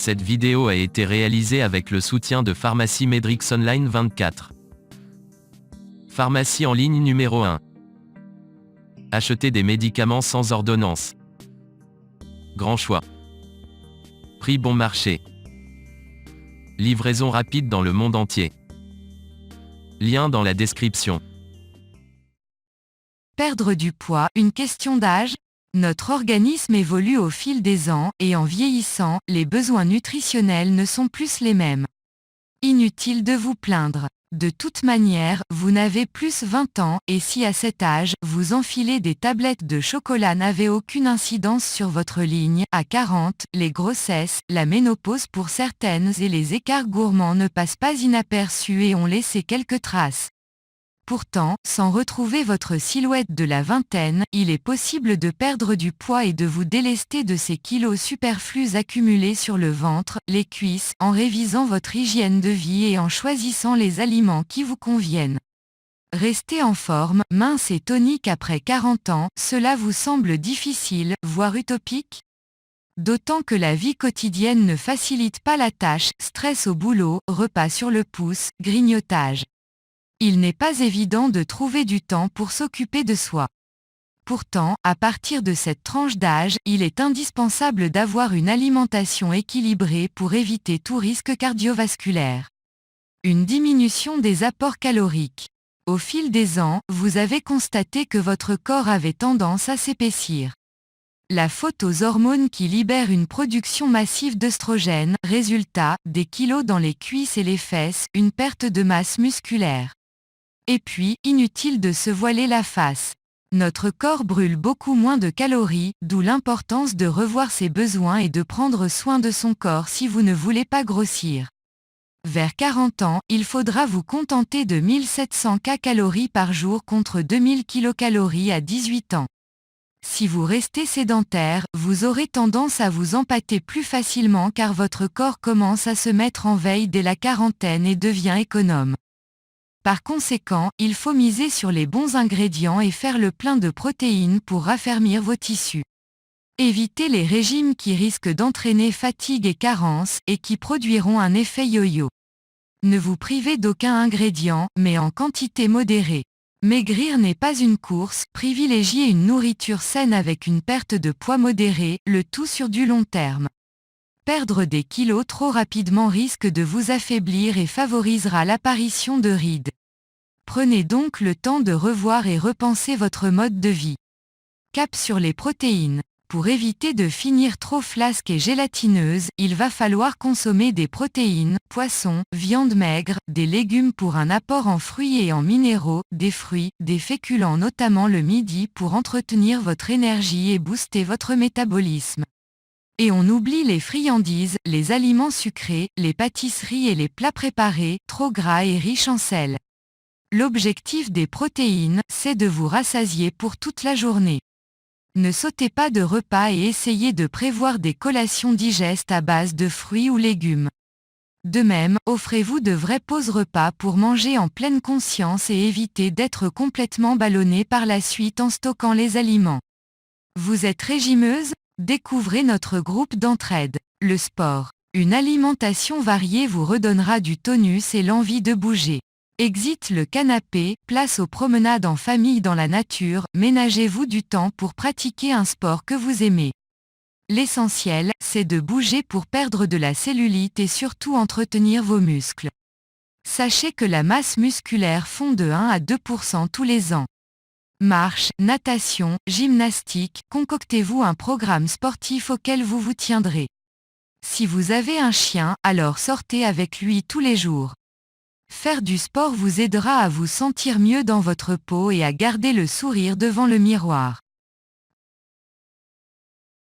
Cette vidéo a été réalisée avec le soutien de Pharmacie Medrix Online 24. Pharmacie en ligne numéro 1. Achetez des médicaments sans ordonnance. Grand choix. Prix bon marché. Livraison rapide dans le monde entier. Lien dans la description. Perdre du poids, une question d'âge? Notre organisme évolue au fil des ans, et en vieillissant, les besoins nutritionnels ne sont plus les mêmes. Inutile de vous plaindre. De toute manière, vous n'avez plus 20 ans, et si à cet âge, vous enfilez des tablettes de chocolat n'avait aucune incidence sur votre ligne, à 40, les grossesses, la ménopause pour certaines et les écarts gourmands ne passent pas inaperçus et ont laissé quelques traces. Pourtant, sans retrouver votre silhouette de la vingtaine, il est possible de perdre du poids et de vous délester de ces kilos superflus accumulés sur le ventre, les cuisses, en révisant votre hygiène de vie et en choisissant les aliments qui vous conviennent. Rester en forme, mince et tonique après 40 ans, cela vous semble difficile, voire utopique? D'autant que la vie quotidienne ne facilite pas la tâche, stress au boulot, repas sur le pouce, grignotage. Il n'est pas évident de trouver du temps pour s'occuper de soi. Pourtant, à partir de cette tranche d'âge, il est indispensable d'avoir une alimentation équilibrée pour éviter tout risque cardiovasculaire. Une diminution des apports caloriques. Au fil des ans, vous avez constaté que votre corps avait tendance à s'épaissir. La faute aux hormones qui libèrent une production massive d'œstrogènes, résultat, des kilos dans les cuisses et les fesses, une perte de masse musculaire. Et puis, inutile de se voiler la face. Notre corps brûle beaucoup moins de calories, d'où l'importance de revoir ses besoins et de prendre soin de son corps si vous ne voulez pas grossir. Vers 40 ans, il faudra vous contenter de 1700 kcal par jour contre 2000 kcal à 18 ans. Si vous restez sédentaire, vous aurez tendance à vous empâter plus facilement car votre corps commence à se mettre en veille dès la quarantaine et devient économe. Par conséquent, il faut miser sur les bons ingrédients et faire le plein de protéines pour raffermir vos tissus. Évitez les régimes qui risquent d'entraîner fatigue et carence, et qui produiront un effet yo-yo. Ne vous privez d'aucun ingrédient, mais en quantité modérée. Maigrir n'est pas une course, privilégiez une nourriture saine avec une perte de poids modérée, le tout sur du long terme. Perdre des kilos trop rapidement risque de vous affaiblir et favorisera l'apparition de rides. Prenez donc le temps de revoir et repenser votre mode de vie. Cap sur les protéines. Pour éviter de finir trop flasque et gélatineuse, il va falloir consommer des protéines, poissons, viande maigre, des légumes pour un apport en fruits et en minéraux, des fruits, des féculents notamment le midi pour entretenir votre énergie et booster votre métabolisme. Et on oublie les friandises, les aliments sucrés, les pâtisseries et les plats préparés, trop gras et riches en sel. L'objectif des protéines, c'est de vous rassasier pour toute la journée. Ne sautez pas de repas et essayez de prévoir des collations digestes à base de fruits ou légumes. De même, offrez-vous de vraies pauses repas pour manger en pleine conscience et éviter d'être complètement ballonné par la suite en stockant les aliments. Vous êtes régimeuse? Découvrez notre groupe d'entraide. Le sport. Une alimentation variée vous redonnera du tonus et l'envie de bouger. Exit le canapé, place aux promenades en famille dans la nature, ménagez-vous du temps pour pratiquer un sport que vous aimez. L'essentiel, c'est de bouger pour perdre de la cellulite et surtout entretenir vos muscles. Sachez que la masse musculaire fond de 1 à 2% tous les ans. Marche, natation, gymnastique, concoctez-vous un programme sportif auquel vous vous tiendrez. Si vous avez un chien, alors sortez avec lui tous les jours. Faire du sport vous aidera à vous sentir mieux dans votre peau et à garder le sourire devant le miroir.